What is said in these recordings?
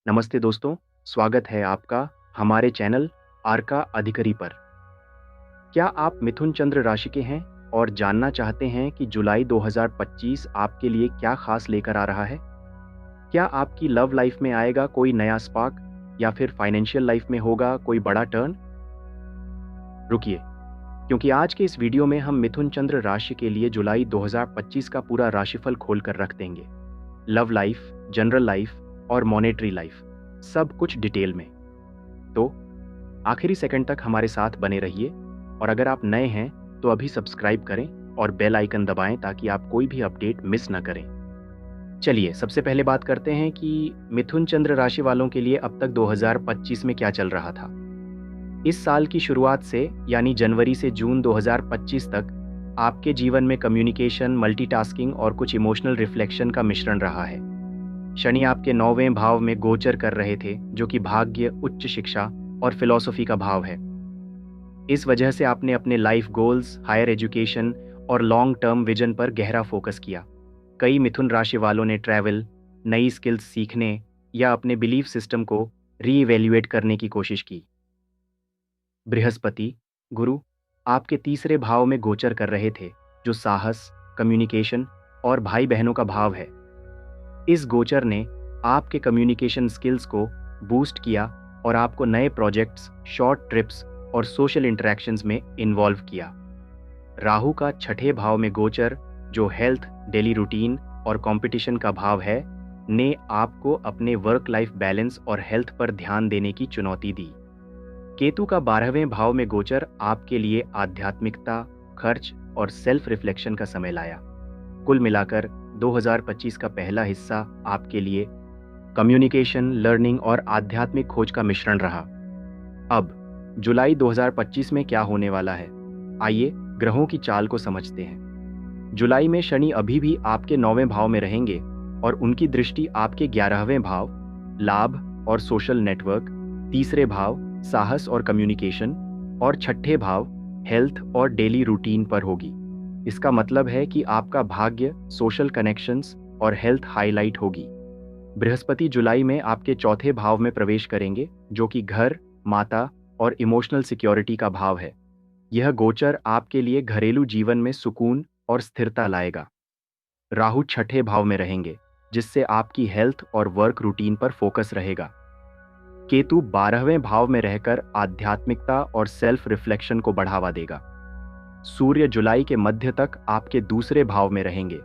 नमस्ते दोस्तों, स्वागत है आपका हमारे चैनल आर्का अधिकरी पर। क्या आप मिथुन चंद्र राशि के हैं और जानना चाहते हैं कि जुलाई 2025 आपके लिए क्या खास लेकर आ रहा है? क्या आपकी लव लाइफ में आएगा कोई नया स्पार्क या फिर फाइनेंशियल लाइफ में होगा कोई बड़ा टर्न? रुकिए, क्योंकि आज के इस वीडियो में हम मिथुन चंद्र राशि के लिए जुलाई 2025 का पूरा राशिफल खोल कर रख देंगे। लव लाइफ, जनरल लाइफ और मॉनेटरी लाइफ, सब कुछ डिटेल में। तो आखिरी सेकंड तक हमारे साथ बने रहिए और अगर आप नए हैं तो अभी सब्सक्राइब करें और बेल आइकन दबाएं ताकि आप कोई भी अपडेट मिस ना करें। चलिए सबसे पहले बात करते हैं कि मिथुन चंद्र राशि वालों के लिए अब तक 2025 में क्या चल रहा था। इस साल की शुरुआत से यानी जनवरी से जून 2025 तक आपके जीवन में कम्युनिकेशन, मल्टीटास्किंग और कुछ इमोशनल रिफ्लेक्शन का मिश्रण रहा है। शनि आपके 9वें भाव में गोचर कर रहे थे, जो कि भाग्य, उच्च शिक्षा और फिलॉसफी का भाव है। इस वजह से आपने अपने लाइफ गोल्स, हायर एजुकेशन और लॉन्ग टर्म विजन पर गहरा फोकस किया। कई मिथुन राशि वालों ने ट्रैवल, नई स्किल्स सीखने या अपने बिलीफ सिस्टम को रीइवैल्यूएट करने की कोशिश की। बृहस्पति, गुरु आपके तीसरे भाव में गोचर कर रहे थे, जो साहस, कम्युनिकेशन और भाई बहनों का भाव है। इस गोचर ने आपके कम्युनिकेशन स्किल्स को बूस्ट किया और आपको नए प्रोजेक्ट्स, शॉर्ट ट्रिप्स और सोशल इंटरेक्शंस में इन्वॉल्व किया। राहु का छठे भाव में गोचर, जो हेल्थ, डेली रूटीन और कंपटीशन का भाव है, ने आपको अपने वर्क लाइफ बैलेंस और हेल्थ पर ध्यान देने की चुनौती दी। केतु का 12वें भाव में गोचर आपके लिए आध्यात्मिकता, खर्च और सेल्फ रिफ्लेक्शन का समय लाया। कुल मिलाकर 2025 का पहला हिस्सा आपके लिए कम्युनिकेशन, लर्निंग और आध्यात्मिक खोज का मिश्रण रहा। अब जुलाई 2025 में क्या होने वाला है, आइए ग्रहों की चाल को समझते हैं। जुलाई में शनि अभी भी आपके 9वें भाव में रहेंगे और उनकी दृष्टि आपके 11वें भाव, लाभ और सोशल नेटवर्क, तीसरे भाव, साहस और कम्युनिकेशन और छठे भाव, हेल्थ और डेली रूटीन पर होगी। इसका मतलब है कि आपका भाग्य, सोशल कनेक्शंस और हेल्थ हाईलाइट होगी। बृहस्पति जुलाई में आपके चौथे भाव में प्रवेश करेंगे, जो कि घर, माता और इमोशनल सिक्योरिटी का भाव है। यह गोचर आपके लिए घरेलू जीवन में सुकून और स्थिरता लाएगा। राहु छठे भाव में रहेंगे, जिससे आपकी हेल्थ और वर्क रूटीन पर फोकस रहेगा। केतु 12वें भाव में रहकर आध्यात्मिकता और सेल्फ रिफ्लेक्शन को बढ़ावा देगा। सूर्य जुलाई के मध्य तक आपके दूसरे भाव में रहेंगे,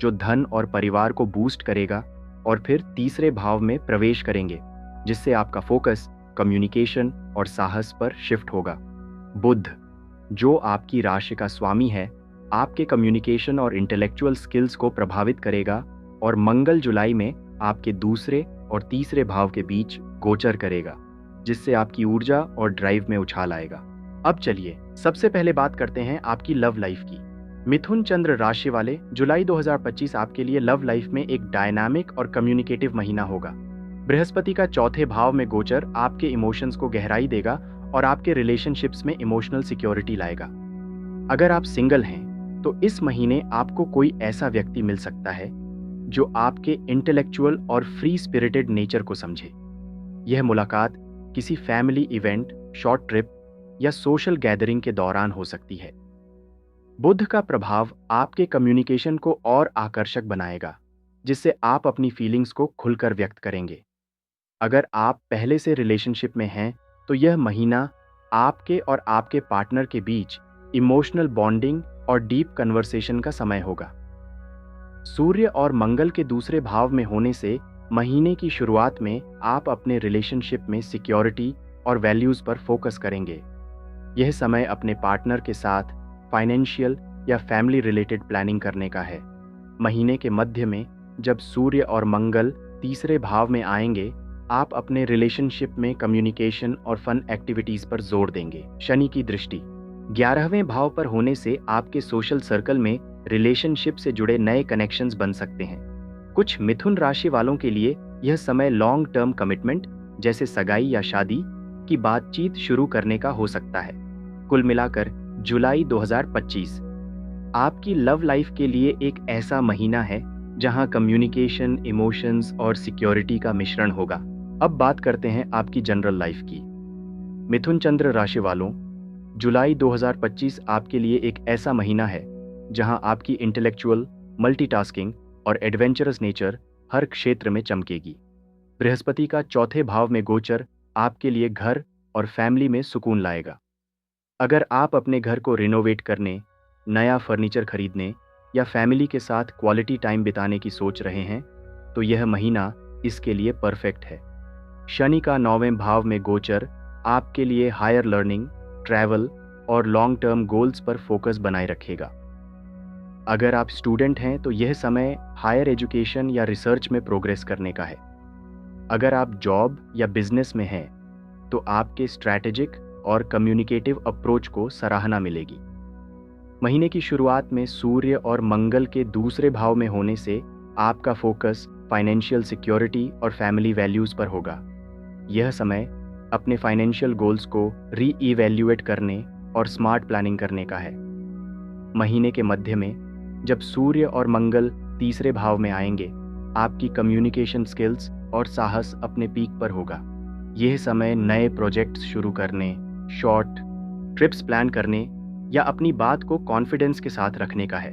जो धन और परिवार को बूस्ट करेगा, और फिर तीसरे भाव में प्रवेश करेंगे, जिससे आपका फोकस कम्युनिकेशन और साहस पर शिफ्ट होगा। बुध, जो आपकी राशि का स्वामी है, आपके कम्युनिकेशन और इंटेलेक्चुअल स्किल्स को प्रभावित करेगा, और मंगल जुलाई में आपके दूसरे और तीसरे भाव के बीच गोचर करेगा, जिससे आपकी ऊर्जा और ड्राइव में उछाल आएगा। अब चलिए सबसे पहले बात करते हैं आपकी लव लाइफ की। मिथुन चंद्र राशि वाले, जुलाई 2025 आपके लिए लव लाइफ में एक डायनामिक और कम्युनिकेटिव महीना होगा। बृहस्पति का चौथे भाव में गोचर आपके इमोशंस को गहराई देगा और आपके रिलेशनशिप्स में इमोशनल सिक्योरिटी लाएगा। अगर आप सिंगल हैं तो इस महीने आपको कोई ऐसा व्यक्ति मिल सकता है जो आपके इंटेलेक्चुअल और फ्री स्पिरिटेड नेचर को समझे। यह मुलाकात किसी फैमिली इवेंट, शॉर्ट ट्रिप या सोशल गैदरिंग के दौरान हो सकती है। बुध का प्रभाव आपके कम्युनिकेशन को और आकर्षक बनाएगा, जिससे आप अपनी फीलिंग्स को खुलकर व्यक्त करेंगे। अगर आप पहले से रिलेशनशिप में हैं तो यह महीना आपके और आपके पार्टनर के बीच इमोशनल बॉन्डिंग और डीप कन्वर्सेशन का समय होगा। सूर्य और मंगल के दूसरे भाव में होने से महीने की शुरुआत में आप अपने रिलेशनशिप में सिक्योरिटी और वैल्यूज पर फोकस करेंगे। यह समय अपने पार्टनर के साथ फाइनेंशियल या फैमिली रिलेटेड प्लानिंग करने का है। महीने के मध्य में जब सूर्य और मंगल तीसरे भाव में आएंगे, आप अपने रिलेशनशिप में कम्युनिकेशन और फन एक्टिविटीज पर जोर देंगे। शनि की दृष्टि 11वें भाव पर होने से आपके सोशल सर्कल में रिलेशनशिप से जुड़े नए कनेक्शंस बन सकते हैं। कुछ मिथुन राशि वालों के लिए यह समय लॉन्ग टर्म कमिटमेंट, जैसे सगाई या शादी की बातचीत शुरू करने का हो सकता है। कुल मिलाकर जुलाई 2025 आपकी लव लाइफ के लिए एक ऐसा महीना है जहां कम्युनिकेशन, इमोशंस और सिक्योरिटी का मिश्रण होगा। अब बात करते हैं आपकी जनरल लाइफ की। मिथुन चंद्र राशि वालों, जुलाई 2025 आपके लिए एक ऐसा महीना है जहां आपकी इंटेलेक्चुअल, मल्टीटास्किंग और एडवेंचरस नेचर हर क्षेत्र में चमकेगी। बृहस्पति का चौथे भाव में गोचर आपके लिए घर और फैमिली में सुकून लाएगा। अगर आप अपने घर को रिनोवेट करने, नया फर्नीचर खरीदने या फैमिली के साथ क्वालिटी टाइम बिताने की सोच रहे हैं, तो यह महीना इसके लिए परफेक्ट है। शनि का 9वें भाव में गोचर आपके लिए हायर लर्निंग, ट्रैवल और लॉन्ग टर्म गोल्स पर फोकस बनाए रखेगा। अगर आप स्टूडेंट हैं तो यह समय हायर एजुकेशन या रिसर्च में प्रोग्रेस करने का है। अगर आप जॉब या बिजनेस में हैं तो आपके स्ट्रैटेजिक और कम्युनिकेटिव अप्रोच को सराहना मिलेगी। महीने की शुरुआत में सूर्य और मंगल के दूसरे भाव में होने से आपका फोकस फाइनेंशियल सिक्योरिटी और फैमिली वैल्यूज़ पर होगा। यह समय अपने फाइनेंशियल गोल्स को रीइवैल्यूएट करने और स्मार्ट प्लानिंग करने का है। महीने के मध्य में जब सूर्य और मंगल तीसरे भाव में आएंगे, आपकी कम्युनिकेशन स्किल्स और साहस अपने पीक पर होगा। यह समय नए प्रोजेक्ट्स शुरू करने, शॉर्ट ट्रिप्स प्लान करने या अपनी बात को कॉन्फिडेंस के साथ रखने का है।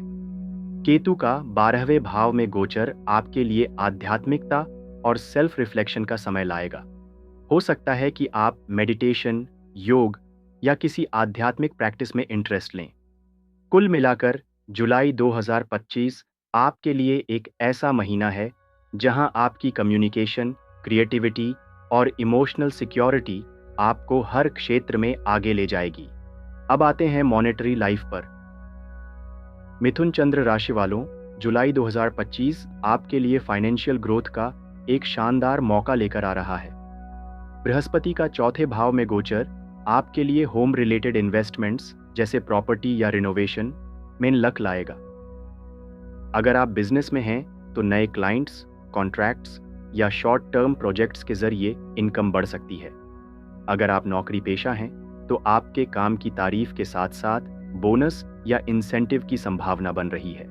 केतु का 12वें भाव में गोचर आपके लिए आध्यात्मिकता और सेल्फ रिफ्लेक्शन का समय लाएगा। हो सकता है कि आप मेडिटेशन, योग या किसी आध्यात्मिक प्रैक्टिस में इंटरेस्ट लें। कुल मिलाकर जुलाई 2025 आपके लिए एक ऐसा महीना है जहां आपकी कम्युनिकेशन, क्रिएटिविटी और इमोशनल सिक्योरिटी आपको हर क्षेत्र में आगे ले जाएगी। अब आते हैं मॉनेटरी लाइफ पर। मिथुन चंद्र राशि वालों, जुलाई 2025 आपके लिए फाइनेंशियल ग्रोथ का एक शानदार मौका लेकर आ रहा है। बृहस्पति का चौथे भाव में गोचर आपके लिए होम रिलेटेड इन्वेस्टमेंट्स जैसे प्रॉपर्टी या रिनोवेशन में लक लाएगा। अगर आप बिजनेस में हैं तो नए क्लाइंट्स, कॉन्ट्रैक्ट्स या शॉर्ट टर्म प्रोजेक्ट्स के जरिए इनकम बढ़ सकती है। अगर आप नौकरी पेशा हैं तो आपके काम की तारीफ के साथ साथ बोनस या इंसेंटिव की संभावना बन रही है।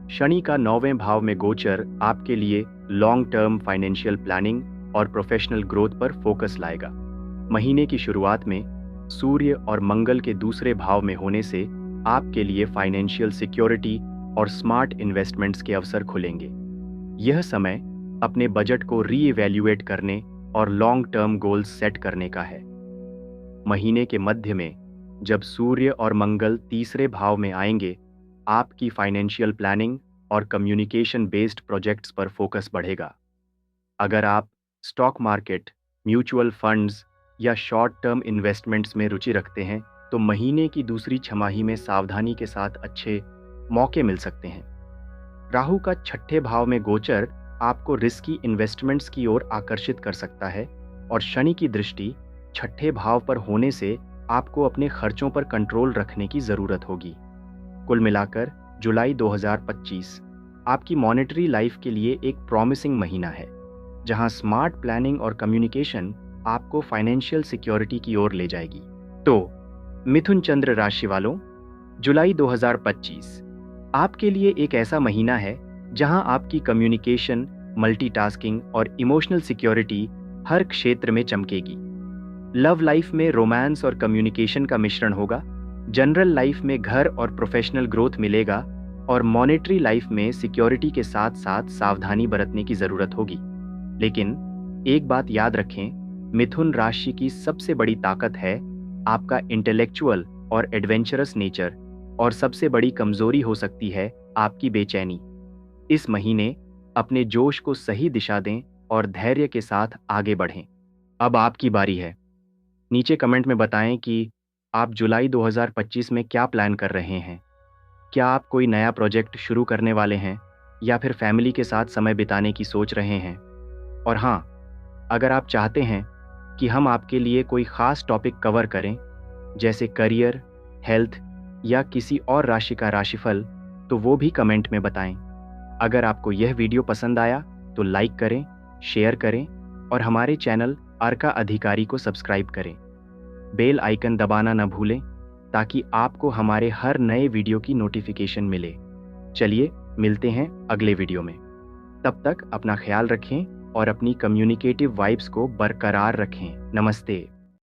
शनि का 9वें भाव में गोचर आपके लिए लॉन्ग टर्म फाइनेंशियल प्लानिंग और प्रोफेशनल ग्रोथ पर फोकस लाएगा। महीने की शुरुआत में सूर्य और मंगल के दूसरे भाव में होने से आपके लिए फाइनेंशियल सिक्योरिटी और स्मार्ट इन्वेस्टमेंट्स के अवसर खुलेंगे। यह समय अपने बजट को रीइवैल्यूएट करने और लॉन्ग टर्म गोल्स सेट करने का है। महीने के मध्य में जब सूर्य और मंगल तीसरे भाव में आएंगे, आपकी फाइनेंशियल प्लानिंग और कम्युनिकेशन बेस्ड प्रोजेक्ट्स पर फोकस बढ़ेगा। अगर आप स्टॉक मार्केट, म्यूचुअल फंड्स या शॉर्ट टर्म इन्वेस्टमेंट्स में रुचि रखते हैं तो महीने की दूसरी छमाही में सावधानी के साथ अच्छे मौके मिल सकते हैं। राहु का छठे भाव में गोचर आपको रिस्की इन्वेस्टमेंट्स की ओर आकर्षित कर सकता है और शनि की दृष्टि छठे भाव पर होने से आपको अपने खर्चों पर कंट्रोल रखने की ज़रूरत होगी। कुल मिलाकर जुलाई 2025 आपकी मॉनेटरी लाइफ के लिए एक प्रॉमिसिंग महीना है, जहां स्मार्ट प्लानिंग और कम्युनिकेशन आपको फाइनेंशियल सिक्योरिटी की ओर ले जाएगी। तो मिथुन चंद्र राशि वालों, जुलाई 2025 आपके लिए एक ऐसा महीना है जहां आपकी कम्युनिकेशन, मल्टीटास्किंग और इमोशनल सिक्योरिटी हर क्षेत्र में चमकेगी। लव लाइफ में रोमांस और कम्युनिकेशन का मिश्रण होगा, जनरल लाइफ में घर और प्रोफेशनल ग्रोथ मिलेगा और मॉनेटरी लाइफ में सिक्योरिटी के साथ साथ सावधानी बरतने की ज़रूरत होगी। लेकिन एक बात याद रखें, मिथुन राशि की सबसे बड़ी ताकत है आपका इंटेलेक्चुअल और एडवेंचरस नेचर, और सबसे बड़ी कमजोरी हो सकती है आपकी बेचैनी। इस महीने अपने जोश को सही दिशा दें और धैर्य के साथ आगे बढ़ें। अब आपकी बारी है। नीचे कमेंट में बताएं कि आप जुलाई 2025 में क्या प्लान कर रहे हैं। क्या आप कोई नया प्रोजेक्ट शुरू करने वाले हैं या फिर फैमिली के साथ समय बिताने की सोच रहे हैं? और हाँ, अगर आप चाहते हैं कि हम आपके लिए कोई ख़ास टॉपिक कवर करें, जैसे करियर, हेल्थ या किसी और राशि का राशिफल, तो वो भी कमेंट में बताएं। अगर आपको यह वीडियो पसंद आया तो लाइक करें, शेयर करें और हमारे चैनल अर्का अधिकारी को सब्सक्राइब करें। बेल आइकन दबाना न भूलें ताकि आपको हमारे हर नए वीडियो की नोटिफिकेशन मिले। चलिए मिलते हैं अगले वीडियो में। तब तक अपना ख्याल रखें और अपनी कम्युनिकेटिव वाइब्स को बरकरार रखें। नमस्ते।